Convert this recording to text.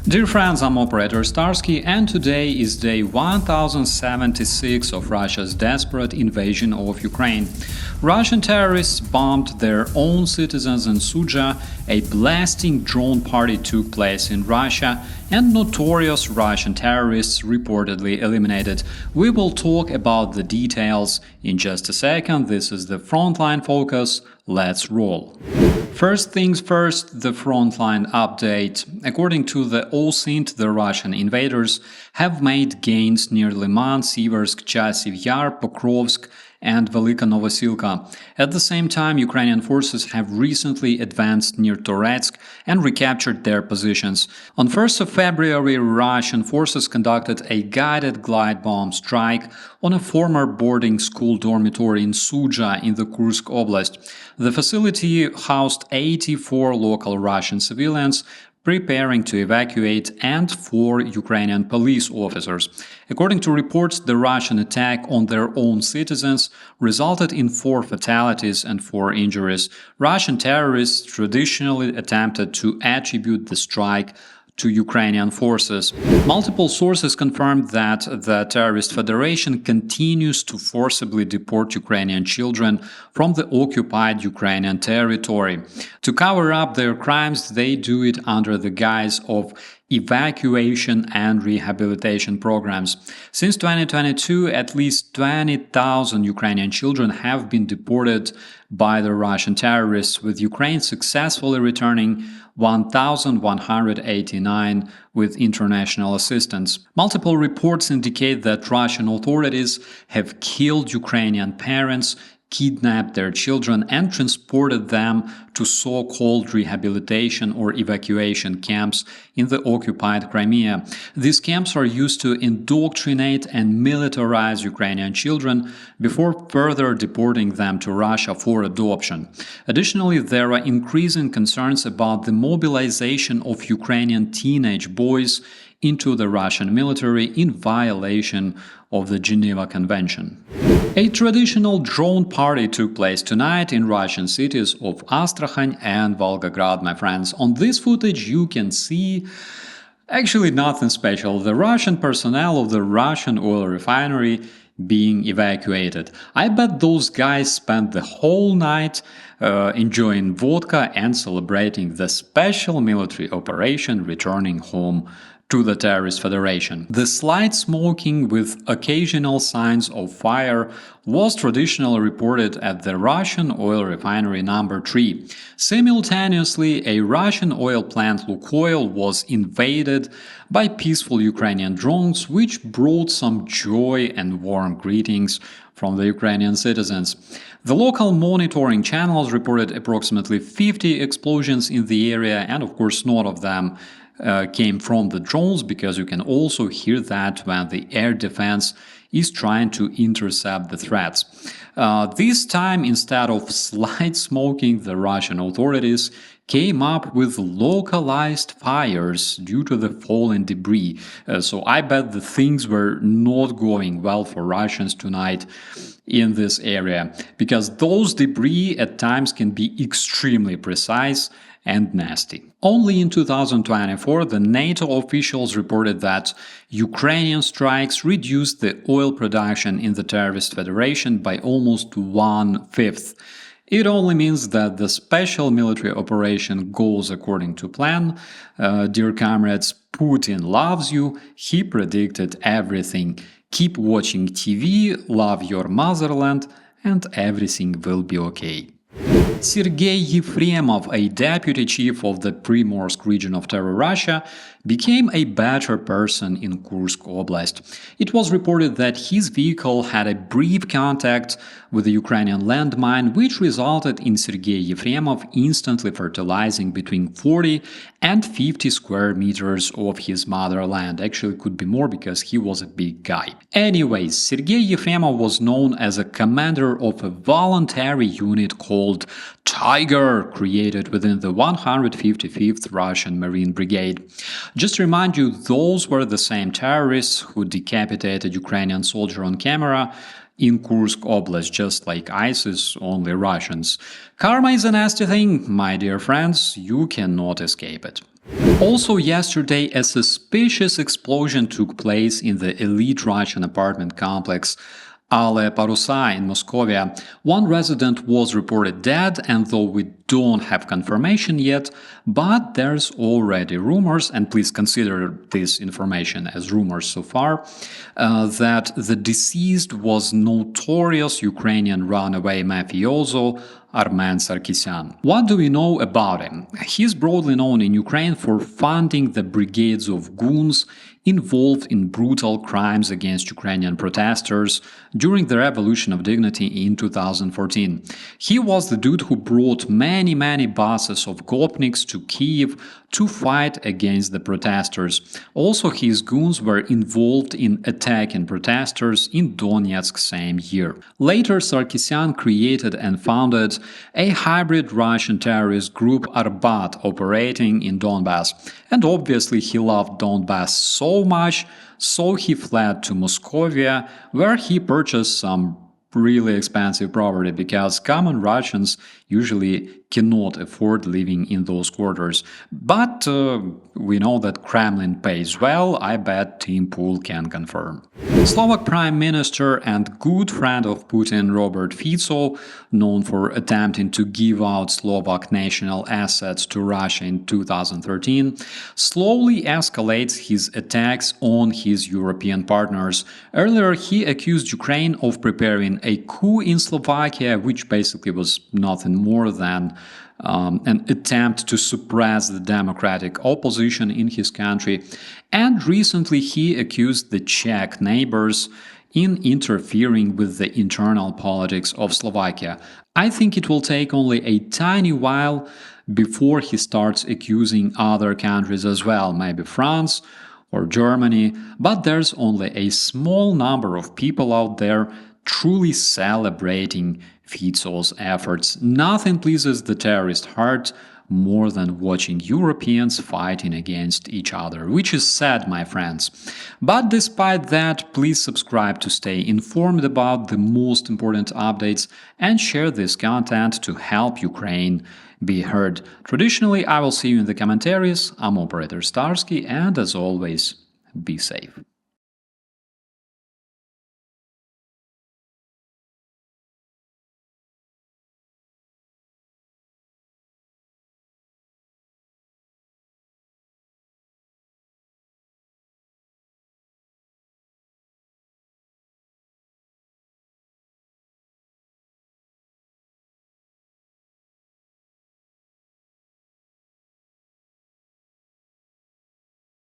Dear friends, I'm Operator Starsky, and today is day 1076 of Russia's desperate invasion of Ukraine. Russian terrorists bombed their own citizens in Suzha, a blasting drone party took place in Russia, and notorious Russian terrorists reportedly eliminated. We will talk about the details in just a second. This is the Frontline focus. Let's roll. First things first, the Frontline update. According to the OSINT, the Russian invaders have made gains near Liman, Siversk, Chasiv Yar, Pokrovsk, and Velika Novosilka. At the same time, Ukrainian forces have recently advanced near Toretsk and recaptured their positions. On 1st of February, Russian forces conducted a guided glide bomb strike on a former boarding school dormitory in Sudzha in the Kursk Oblast. The facility housed 84 local Russian civilians preparing to evacuate and 4 Ukrainian police officers. According to reports, the Russian attack on their own citizens resulted in 4 fatalities and 4 injuries. Russian terrorists traditionally attempted to attribute the strike to Ukrainian forces. Multiple sources confirmed that the terrorist federation continues to forcibly deport Ukrainian children from the occupied Ukrainian territory. To cover up their crimes, they do it under the guise of evacuation and rehabilitation programs. Since 2022, at least 20,000 Ukrainian children have been deported by the Russian terrorists, with Ukraine successfully returning 1,189 with international assistance. Multiple reports indicate that Russian authorities have killed Ukrainian parents, kidnapped their children, and transported them to so-called rehabilitation or evacuation camps in the occupied Crimea. These camps are used to indoctrinate and militarize Ukrainian children before further deporting them to Russia for adoption. Additionally, there are increasing concerns about the mobilization of Ukrainian teenage boys into the Russian military in violation of the Geneva Convention. A traditional drone party took place tonight in Russian cities of Astrakhan and Volgograd, my friends. On this footage you can see actually nothing special. The Russian personnel of the Russian oil refinery being evacuated. I bet those guys spent the whole night enjoying vodka and celebrating the special military operation returning home to the terrorist federation. The slight smoking with occasional signs of fire was traditionally reported at the Russian oil refinery number 3. Simultaneously, a Russian oil plant Lukoil was invaded by peaceful Ukrainian drones, which brought some joy and warm greetings from the Ukrainian citizens. The local monitoring channels reported approximately 50 explosions in the area, and of course none of them came from the drones, because you can also hear that when the air defense is trying to intercept the threats. This time, instead of slight smoking, the Russian authorities came up with localized fires due to the fallen debris. So I bet the things were not going well for Russians tonight in this area, because those debris at times can be extremely precise and nasty. Only in 2024, the NATO officials reported that Ukrainian strikes reduced the oil production in the terrorist federation by almost 1/5. It only means that the special military operation goes according to plan. Dear comrades, Putin loves you. He predicted everything. Keep watching TV, love your motherland, and everything will be okay. Sergey Yefremov, a deputy chief of the Primorsk region of Terror Russia, became a better person in Kursk Oblast. It was reported that his vehicle had a brief contact with a Ukrainian landmine, which resulted in Sergey Yefremov instantly fertilizing between 40 and 50 square meters of his motherland. Actually, it could be more because he was a big guy. Anyways, Sergey Yefremov was known as a commander of a voluntary unit called Tiger, created within the 155th Russian Marine Brigade. Just to remind you, those were the same terrorists who decapitated Ukrainian soldier on camera in Kursk Oblast, just like ISIS, only Russians. Karma is a nasty thing, my dear friends, you cannot escape it. Also yesterday, a suspicious explosion took place in the elite Russian apartment complex Ale Parusa in Moscovia. One resident was reported dead, and though we don't have confirmation yet, but there's already rumors, and please consider this information as rumors so far, that the deceased was notorious Ukrainian runaway mafioso Arman Sarkisyan. What do we know about him? He's broadly known in Ukraine for funding the brigades of goons involved in brutal crimes against Ukrainian protesters during the Revolution of Dignity in 2014. He was the dude who brought many buses of Gopniks to Kyiv to fight against the protesters. Also, his goons were involved in attacking protesters in Donetsk same year. Later, Sarkisyan created and founded a hybrid Russian terrorist group Arbat operating in Donbass. And obviously he loved Donbass so much, so he fled to Moscovia, where he purchased some really expensive property, because common Russians usually cannot afford living in those quarters. But we know that Kremlin pays well. I bet Team Pool can confirm. Slovak Prime Minister and good friend of Putin Robert Fico, known for attempting to give out Slovak national assets to Russia in 2013, slowly escalates his attacks on his European partners. Earlier, he accused Ukraine of preparing a coup in Slovakia, which basically was nothing more than an attempt to suppress the democratic opposition in his country. And recently he accused the Czech neighbors in interfering with the internal politics of Slovakia. I think it will take only a tiny while before he starts accusing other countries as well, maybe France or Germany, but there's only a small number of people out there truly celebrating Fico's efforts. Nothing pleases the terrorist heart more than watching Europeans fighting against each other, which is sad, my friends. But despite that, please subscribe to stay informed about the most important updates and share this content to help Ukraine be heard. Traditionally, I will see you in the commentaries. I'm Operator Starsky, and as always, be safe.